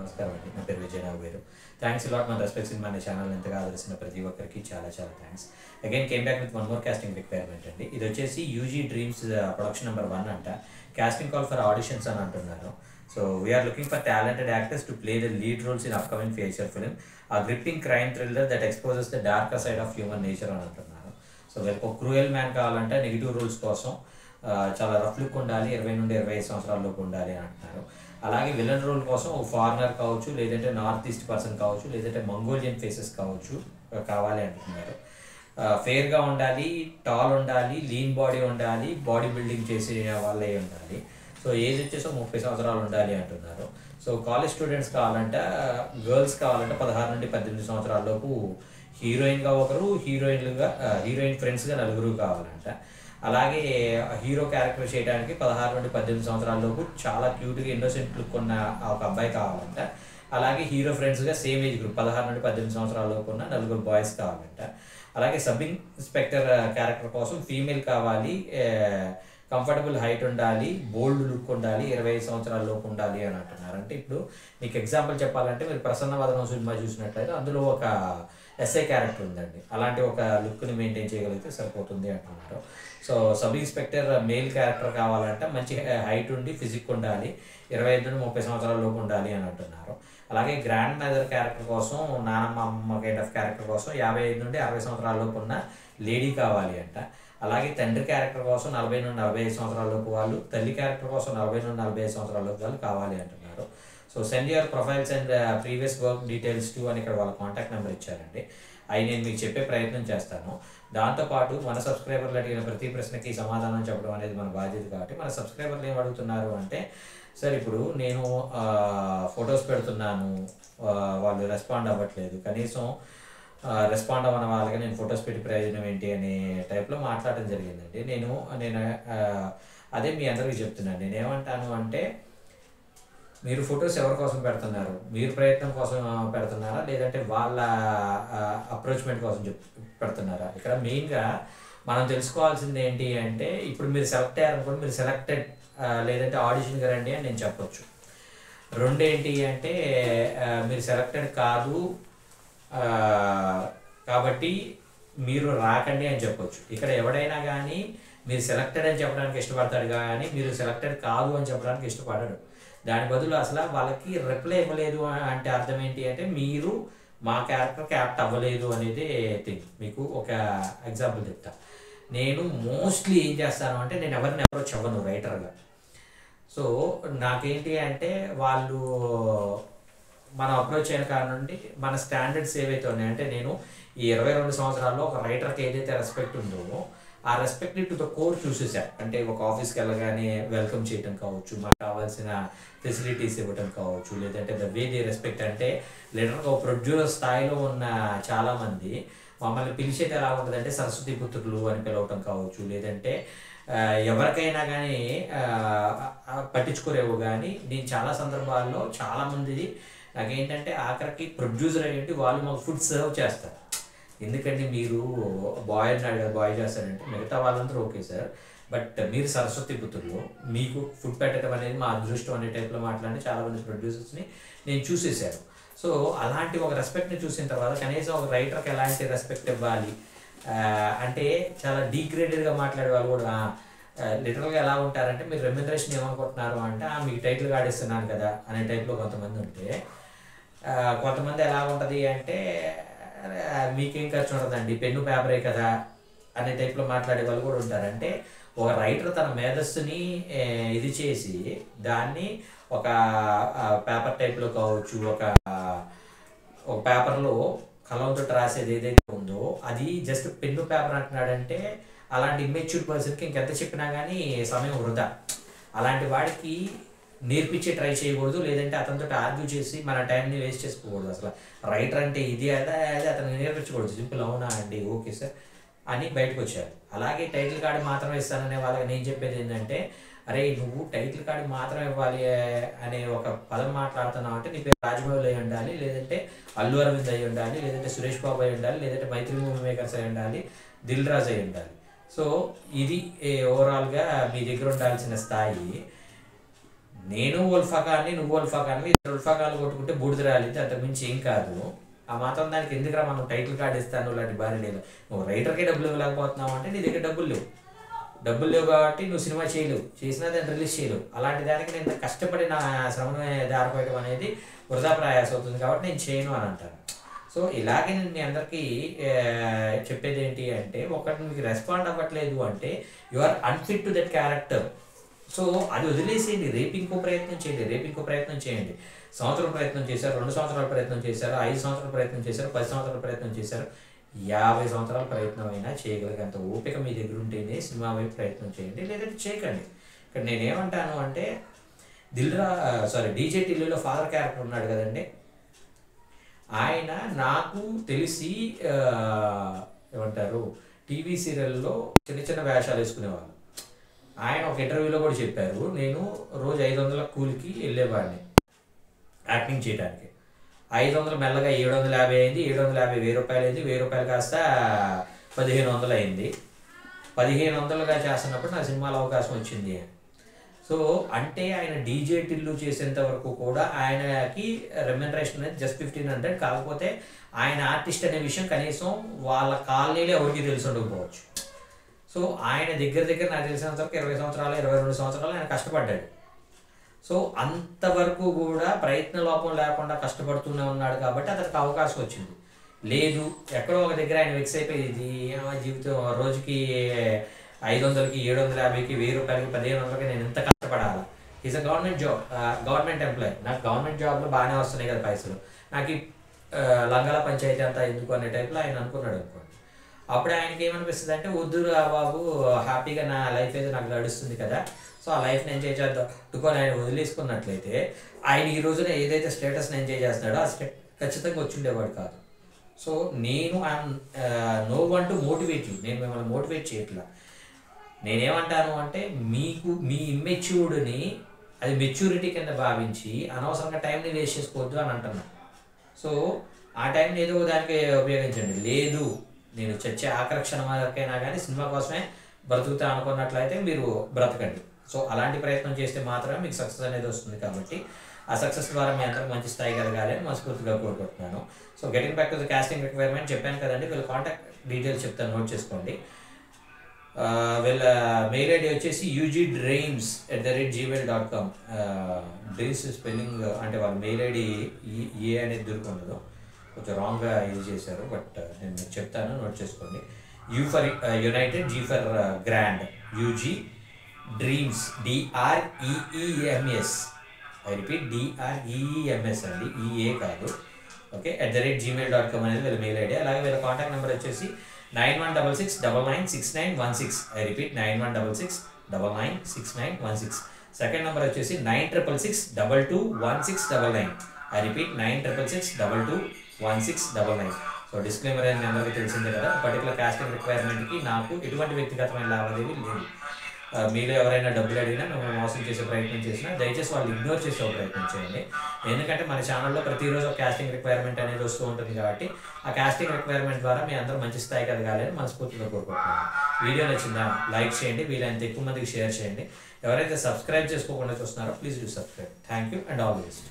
నమస్కారం అండి. నా పేరు విజయనాథ్ గారు. థ్యాంక్స్ లాట్ మన రెస్పెక్ట్స్ ఇన్ మన ఛానల్ ఎంతగా ఆదరిస్తున్న ప్రతి ఒక్కరికి చాలా చాలా thanks. Again came back with one more casting requirement అండి. ఇది వచ్చేసి యూజీ డ్రీమ్స్ ప్రొడక్షన్ నెంబర్ 1 అంట. కాస్టింగ్ కాల్ ఫర్ ఆడిషన్స్ అని అంటున్నారు. So we are looking for talented actors to play the lead roles in upcoming feature film a gripping crime thriller that exposes the darker side of human nature అని అంటున్నారు. So వీళ్ళకి ఒక cruel man కావాలంటే negative roles కోసం చాలా rough look ఉండాలి, 20 నుండి 25 సంవత్సరాల లోపు ఉండాలి అని అంటున్నారు. అలాగే విలన్ రోల్ కోసం ఒక ఫారినర్ కావచ్చు, లేదంటే నార్త్ ఈస్ట్ పర్సన్ కావచ్చు, లేదంటే మంగోలియన్ ఫేసెస్ కావచ్చు కావాలి అంటున్నారు. ఫెయిర్గా ఉండాలి, టాల్ ఉండాలి, లీన్ బాడీ ఉండాలి, బాడీ బిల్డింగ్ చేసే వాళ్ళే ఉండాలి. సో ఏజ్ వచ్చేసి 30 సంవత్సరాలు ఉండాలి అంటున్నారు. సో కాలేజ్ స్టూడెంట్స్ కావాలంటే, గర్ల్స్ కావాలంటే 16 నుండి 18 సంవత్సరాల లోపు హీరోయిన్గా ఒకరు, హీరోయిన్ ఫ్రెండ్స్గా 4 కావాలంట. అలాగే హీరో క్యారెక్టర్ చేయడానికి 16 నుండి 18 సంవత్సరాల లోపు చాలా క్యూట్గా ఇన్నోసెంట్ లుక్ ఉన్న ఒక అబ్బాయి కావాలంట. అలాగే హీరో ఫ్రెండ్స్గా సేమ్ ఏజ్ గ్రూప్ 16 నుండి 18 సంవత్సరాల లోపు ఉన్న 4 బాయ్స్ కావాలంట. అలాగే సబ్ ఇన్స్పెక్టర్ క్యారెక్టర్ కోసం ఫీమేల్ కావాలి, కంఫర్టబుల్ హైట్ ఉండాలి, బోల్డ్ లుక్ ఉండాలి, 25 సంవత్సరాల లోపు ఉండాలి అని అంటున్నారు. అంటే ఇప్పుడు మీకు ఎగ్జాంపుల్ చెప్పాలంటే మీరు ప్రసన్న వదనం సినిమా చూసినట్లయితే అందులో ఒక ఎస్ఐ క్యారెక్టర్ ఉందండి. అలాంటి ఒక లుక్ని మెయింటైన్ చేయగలిగితే సరిపోతుంది అంటున్నారు. So sub inspector male character కావాలంటే మంచి హైట్ ఉండి ఫిజిక్ ఉండాలి, 25 నుండి 30 సంవత్సరాల లోపు ఉండాలి అని అంటున్నారు. అలాగే గ్రాండ్ మదర్ క్యారెక్టర్ కోసం, నానమ్మ అమ్మ కైండ్ ఆఫ్ క్యారెక్టర్ కోసం 55 నుండి 60 సంవత్సరాల లోపు ఉన్న లేడీ కావాలి అంట. అలాగే తండ్రి క్యారెక్టర్ కోసం 40 నుండి 45 సంవత్సరాల లోపు వాళ్ళు, తల్లి క్యారెక్టర్ కోసం 40 నుండి 45 సంవత్సరాల లోపు వాళ్ళు కావాలి అంటున్నారు. So send your profiles and previous work details to అని ఇక్కడ వాళ్ళ కాంటాక్ట్ నెంబర్ ఇచ్చారండి. అవి నేను మీకు చెప్పే ప్రయత్నం చేస్తాను. దాంతోపాటు మన సబ్స్క్రైబర్లు అడిగిన ప్రతి ప్రశ్నకి సమాధానం చెప్పడం అనేది మన బాధ్యత. కాబట్టి మన సబ్స్క్రైబర్లు ఏం అడుగుతున్నారు అంటే, సార్ ఇప్పుడు నేను ఫొటోస్ పెడుతున్నాను, వాళ్ళు రెస్పాండ్ అవ్వట్లేదు, కనీసం రెస్పాండ్ అవ్వని వాళ్ళకి నేను ఫొటోస్ పెట్టి ప్రయోజనం ఏంటి అనే టైప్లో మాట్లాడడం జరిగిందండి. నేను అదే మీ అందరికీ చెప్తున్నాను. నేనేమంటాను అంటే, మీరు ఫొటోస్ ఎవరి కోసం పెడుతున్నారు? మీరు ప్రయత్నం కోసం పెడుతున్నారా, లేదంటే వాళ్ళ అప్రోచ్మెంట్ కోసం పెడుతున్నారా? ఇక్కడ మెయిన్గా మనం తెలుసుకోవాల్సింది ఏంటి అంటే, ఇప్పుడు మీరు సెలెక్ట్ అయ్యారనుకోండి, మీరు సెలెక్టెడ్ లేదంటే ఆడిషన్కి రండి అని నేను చెప్పొచ్చు. రెండేంటి అంటే, మీరు సెలెక్టెడ్ కాదు కాబట్టి మీరు రాకండి అని చెప్పొచ్చు. ఇక్కడ ఎవడైనా కానీ మీరు సెలెక్టెడ్ అని చెప్పడానికి ఇష్టపడతాడు, కానీ మీరు సెలెక్టెడ్ కాదు అని చెప్పడానికి ఇష్టపడడు. దాని బదులు అసలు వాళ్ళకి రిప్లై ఇవ్వలేదు అంటే అర్థం ఏంటి అంటే, మీరు మా క్యారెక్టర్కి యాప్ట్ అవ్వలేదు అనేది థింగ్. మీకు ఒక ఎగ్జాంపుల్ చెప్తా. నేను మోస్ట్లీ ఏం చేస్తాను అంటే, నేను ఎవరిని అప్రోచ్ అవ్వను రైటర్గా. సో నాకేంటి అంటే, వాళ్ళు మనం అప్రోచ్ అయిన కారణం నుండి మన స్టాండర్డ్స్ ఏవైతే ఉన్నాయంటే, నేను ఈ 22 సంవత్సరాల్లో ఒక రైటర్కి ఏదైతే రెస్పెక్ట్ ఉందో ఆ రెస్పెక్ట్ని టు ద కోర్ చూసేసాను. అంటే ఒక ఆఫీస్కి వెళ్ళగానే వెల్కమ్ చేయటం కావచ్చు, మాకు కావాల్సిన ఫెసిలిటీస్ ఇవ్వటం కావచ్చు, లేదంటే ద వే దే రెస్పెక్ట్. అంటే లిటరల్గా ఒక ప్రొడ్యూసర్ స్థాయిలో ఉన్న చాలామంది మమ్మల్ని పిలిచేది ఎలా ఉంటుందంటే సరస్వతి పుత్రులు అని పిలవటం కావచ్చు, లేదంటే ఎవరికైనా కానీ పట్టించుకోరేవు. కానీ నేను చాలా సందర్భాల్లో చాలామంది నాకేంటంటే ఆఖరికి ప్రొడ్యూసర్ అయ్యేంటి వాళ్ళు మాకు ఫుడ్ సర్వ్ చేస్తారు. ఎందుకంటే మీరు బాయ్ని అడిగారు, బాయ్ చేస్తారంటే మిగతా వాళ్ళందరూ ఓకే సార్, బట్ మీరు సరస్వతి పుత్రులు, మీకు ఫుడ్ పెట్టడం అనేది మా అదృష్టం అనే టైప్లో మాట్లాడి చాలామంది ప్రొడ్యూసర్స్ని నేను చూసేసాను. సో అలాంటి ఒక రెస్పెక్ట్ని చూసిన తర్వాత కనీసం ఒక రైటర్కి ఎలాంటి రెస్పెక్ట్ ఇవ్వాలి అంటే, చాలా డీగ్రేడెడ్గా మాట్లాడే వాళ్ళు కూడా లిటరల్గా ఎలా ఉంటారంటే, మీరు రెమ్యునరేషన్ ఏమనుకుంటున్నారు అంటే, మీకు టైటిల్ కార్డ్ ఇస్తున్నాను కదా అనే టైప్లో కొంతమంది ఉంటే, కొంతమంది ఎలా ఉంటుంది అంటే, మీకేం ఖర్చు ఉంటుందండి, పెన్ను పేపరే కదా అనే టైప్లో మాట్లాడే వాళ్ళు కూడా ఉంటారు. అంటే ఒక రైటర్ తన మేధస్సుని ఇది చేసి దాన్ని ఒక పేపర్ టైప్లో కావచ్చు, ఒక పేపర్లో కలంతో రాసేది ఏదైతే ఉందో అది జస్ట్ పెన్ను పేపర్ అంటున్నాడంటే, అలాంటి ఇమ్మెచ్యూర్ పర్సన్కి ఇంకెంత చెప్పినా కానీ సమయం వృధా. అలాంటి వాడికి నేర్పించే ట్రై చేయకూడదు, లేదంటే అతనితో ఆర్గ్యూ చేసి మన టైంని వేస్ట్ చేసుకోకూడదు. అసలు రైటర్ అంటే ఇది అదే అతనికి నేర్పించకూడదు. సింపుల్ అవునా అండి, ఓకే సార్ అని బయటకు వచ్చారు. అలాగే టైటిల్ కార్డు మాత్రమే ఇస్తాననే వాళ్ళకి నేను చెప్పేది ఏంటంటే, అరే నువ్వు టైటిల్ కార్డు మాత్రమే ఇవ్వాలి అనే ఒక పదం మాట్లాడుతున్నావు అంటే, నీ పేరు రాజమౌళి అయి ఉండాలి, లేదంటే అల్లు అరవింద్ అయి ఉండాలి, లేదంటే సురేష్ బాబు అయి ఉండాలి, లేదంటే మైత్రి మూవీ మేకర్స్ అయి ఉండాలి, దిల్ రాజు అయి ఉండాలి. సో ఇది ఓవరాల్గా మీ దగ్గర ఉండాల్సిన స్థాయి. నేను ఉల్ఫాకాన్ని, నువ్వు ఉల్ఫాకాన్ని, ఇద్దరు ఉల్ఫాకాలు కొట్టుకుంటే బూడిద రాలితే అంతకు మించి ఏం కాదు. ఆ మాత్రం దానికి ఎందుకురా మనం టైటిల్ కార్డు ఇస్తాను ఇలాంటి భారీ నువ్వు రైటర్కే డబ్బులు ఇవ్వలేకపోతున్నావు అంటే నీ దగ్గర డబ్బులు లేవు కాబట్టి నువ్వు సినిమా చేయలేవు, చేసినా దాన్ని రిలీజ్ చేయలేవు. అలాంటి దానికి నేను కష్టపడి నా శ్రమను దారిపోయడం అనేది వృధా ప్రయాస అవుతుంది కాబట్టి నేను చేయను అని అంటాను. సో ఇలాగే నేను మీ అందరికీ చెప్పేది ఏంటి అంటే, ఒకటి మీకు రెస్పాండ్ అవ్వట్లేదు అంటే you are unfit to that character. So అది వదిలేసేయండి, రేపు ఇంకో ప్రయత్నం చేయండి. సంవత్సరం ప్రయత్నం చేశారు, 2 సంవత్సరాల ప్రయత్నం చేశారు, 5 సంవత్సరాల ప్రయత్నం చేశారు, 10 సంవత్సరాల ప్రయత్నం చేశారు, 50 సంవత్సరాల ప్రయత్నం అయినా చేయగలిగేంత ఓపిక మీ దగ్గర ఉంటేనే సినిమా వైపు ప్రయత్నం చేయండి, లేదంటే చేయకండి. ఇక్కడ నేనేమంటాను అంటే, డీజే టిల్లులో ఫాదర్ క్యారెక్టర్ ఉన్నాడు కదండి, ఆయన నాకు తెలిసి ఏమంటారు టీవీ సీరియల్లో చిన్న వేషాలు వేసుకునేవాళ్ళు. ఆయన ఒక ఇంటర్వ్యూలో కూడా చెప్పారు, నేను రోజు 500 కూలికి వెళ్ళేవాడిని యాక్టింగ్ చేయడానికి. 500 మెల్లగా 750 అయింది, 750 ₹1000 అయింది, ₹1000 కాస్త 1500 అయింది. 1500గా చేస్తున్నప్పుడు నా సినిమాలో అవకాశం వచ్చింది. సో అంటే ఆయన డీజే టిల్లు చేసేంత వరకు కూడా ఆయనకి రెమ్యునరేషన్ అనేది జస్ట్ 1500. కాకపోతే ఆయన ఆర్టిస్ట్ అనే విషయం కనీసం వాళ్ళ కాలనీలో ఎవరికి తెలిసి ఉండకపోవచ్చు. సో ఆయన దగ్గర నాకు తెలిసినంత వరకు 20 సంవత్సరాలు 22 సంవత్సరాలు ఆయన కష్టపడ్డాడు. సో అంతవరకు కూడా ప్రయత్న లోపం లేకుండా కష్టపడుతూనే ఉన్నాడు కాబట్టి అతనికి అవకాశం వచ్చింది. లేదు ఎక్కడో ఒక దగ్గర ఆయన ఫిక్స్ అయిపోయింది, జీవితం రోజుకి 500కి 750కి ₹1000కి 1500కి నేను ఎంత కష్టపడాలా. ఈజ్ అ గవర్నమెంట్ ఎంప్లాయీ, నాకు గవర్నమెంట్ జాబ్లో బాగానే వస్తున్నాయి కదా పైసలు, నాకు ఈ లంగాల పంచాయతీ అంతా ఎందుకు అనే టైప్లో ఆయన అనుకున్నాడు అనుకోండి. అప్పుడు ఆయనకి ఏమనిపిస్తుంది అంటే, వద్దురా బాబు, హ్యాపీగా నా లైఫ్ అయితే నాకు నడుస్తుంది కదా, సో ఆ లైఫ్ని ఎంజాయ్ చేద్దాం అనుకొని ఆయన వదిలేసుకున్నట్లయితే ఆయన ఈ రోజున ఏదైతే స్టేటస్ని ఎంజాయ్ చేస్తున్నాడో ఆ ఖచ్చితంగా వచ్చిండేవాడు కాదు. సో నేను I'm no one to motivate you, నేను మిమ్మల్ని మోటివేట్ చేయట్లా. నేనేమంటాను అంటే, మీకు మీ ఇమ్మెచ్యూర్డ్ని అది మెచ్యూరిటీ కింద భావించి అనవసరంగా టైంని వేస్ట్ చేసుకోవద్దు అని అంటున్నాను. సో ఆ టైంని ఏదో దానికి ఉపయోగించండి. లేదు నేను చచ్చే ఆకర్షణ వరకైనా కానీ సినిమా కోసమే బ్రతుకుతా అనుకున్నట్లయితే మీరు బ్రతకండి. సో అలాంటి ప్రయత్నం చేస్తే మాత్రమే మీకు సక్సెస్ అనేది వస్తుంది. కాబట్టి ఆ సక్సెస్ ద్వారా మీ అందరూ మంచి స్థాయి కలగాలి అని మనస్ఫూర్తిగా కోరుకుంటున్నాను. So getting back to the casting requirement చెప్పాను కదండి, వీళ్ళ కాంటాక్ట్ డీటెయిల్స్ చెప్తాను, నోట్ చేసుకోండి. వీళ్ళ మెయిల్ ఐడి వచ్చేసి ugdreams@gmail.com. డ్రీమ్స్ స్పెల్లింగ్ అంటే వాళ్ళ మెయిల్ ఐడి ఏ అనేది దొరుకుండదు, కొంచెం రాంగ్గా యూజ్ చేశారు, బట్ నేను మీకు చెప్తాను, నోట్ చేసుకోండి. U for United, G for grand, UG dreams DREEMS, I repeat DREEMS అండి, EA కాదు. ఓకే, @gmail.com అనేది వీళ్ళ మెయిల్ ఐడి. అలాగే వీళ్ళ కాంటాక్ట్ నెంబర్ వచ్చేసి 9166996916. I repeat 9166996916. సెకండ్ నెంబర్ వచ్చేసి 9666221699. I repeat 9666221699. సో డిస్క్లైమర్ అనేది అందరికీ తెలిసిందే కదా, పర్టికులర్ కాస్టింగ్ రిక్వైర్మెంట్కి నాకు ఎటువంటి వ్యక్తిగతమైన లావాదేవీ లేదు. మీలో ఎవరైనా డబ్బులు అడిగినా మిమ్మల్ని మోసం చేసే ప్రయత్నం చేసినా దయచేసి వాళ్ళు ఇగ్నోర్ చేసే ప్రయత్నం చేయండి. ఎందుకంటే మన ఛానల్లో ప్రతిరోజు ఒక కాస్టింగ్ రిక్వైర్మెంట్ అనేది వస్తూ ఉంటుంది కాబట్టి ఆ కాస్టింగ్ రిక్వైర్మెంట్ ద్వారా మీ అందరూ మంచి స్థాయికి ఎదగాలి అని మనస్ఫూర్తిగా కోరుకుంటున్నాను. వీడియో నచ్చిందా లైక్ చేయండి, వీలైనంత ఎక్కువ మందికి షేర్ చేయండి. ఎవరైతే సబ్స్క్రైబ్ చేసుకోకుండా చూస్తున్నారో please do subscribe. Thank you and all the best.